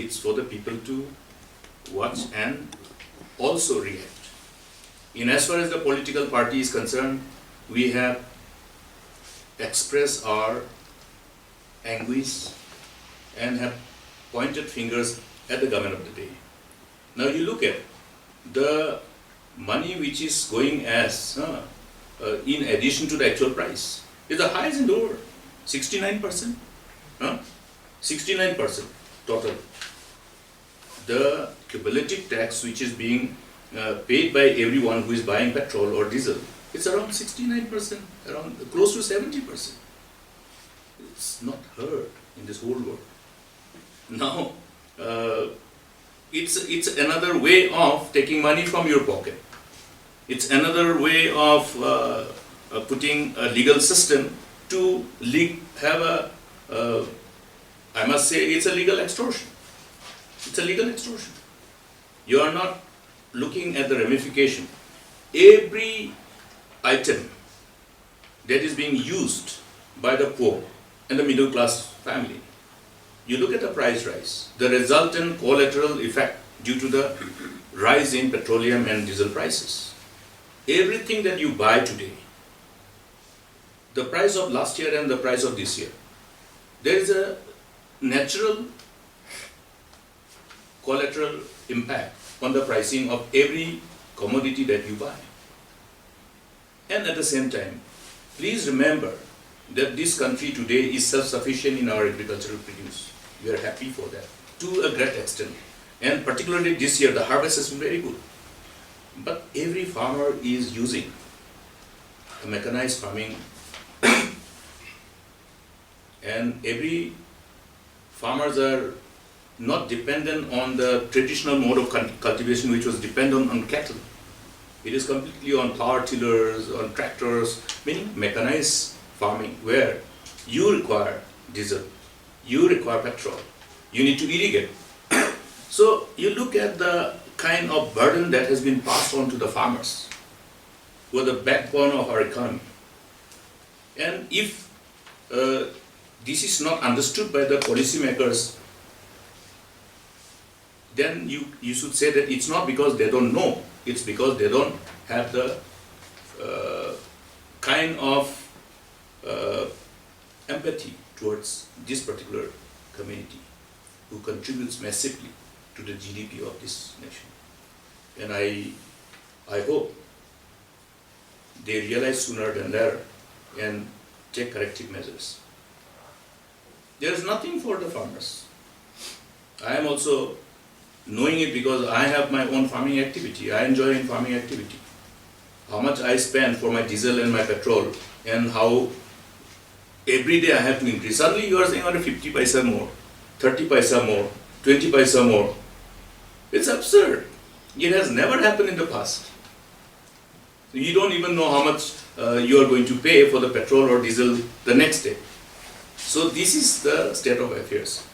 It's for the people to watch and also react. In as far as the political party is concerned, we have expressed our anguish and have pointed fingers at the government of the day. Now you look at the money which is going as in addition to the actual price is the highest in the world, 69%. 69% total. The cumulative tax which is being paid by everyone who is buying petrol or diesel, it's around 69%, around close to 70%. It's not heard in this whole world. Now, it's another way of taking money from your pocket. It's another way of putting a legal system to have a, I must say, it's a legal extortion. It's a legal extortion. You are not looking at the ramification. Every item that is being used by the poor and the middle class family, you look at the price rise, the resultant collateral effect due to the rise in petroleum and diesel prices. Everything that you buy today, the price of last year and the price of this year, there is a natural collateral impact on the pricing of every commodity that you buy. And at the same time, please remember that this country today is self-sufficient in our agricultural produce. We are happy for that to a great extent. And particularly this year, the harvest has been very good. But every farmer is using a mechanized farming and every farmers are not dependent on the traditional mode of cultivation which was dependent on cattle. It is completely on power tillers, on tractors, meaning mechanized farming where you require diesel, you require petrol, you need to irrigate. So you look at the kind of burden that has been passed on to the farmers who are the backbone of our economy. And if this is not understood by the policymakers, then you should say that it's not because they don't know, it's because they don't have the kind of empathy towards this particular community who contributes massively to the GDP of this nation. And I hope they realize sooner than later and take corrective measures. There is nothing for the farmers. I am also knowing it because I have my own farming activity. I enjoy in farming activity. How much I spend for my diesel and my petrol and how every day I have to increase. Suddenly you are saying on 50 paisa more, 30 paisa more, 20 paisa more. It's absurd. It has never happened in the past. You don't even know how much you are going to pay for the petrol or diesel the next day. So this is the state of affairs.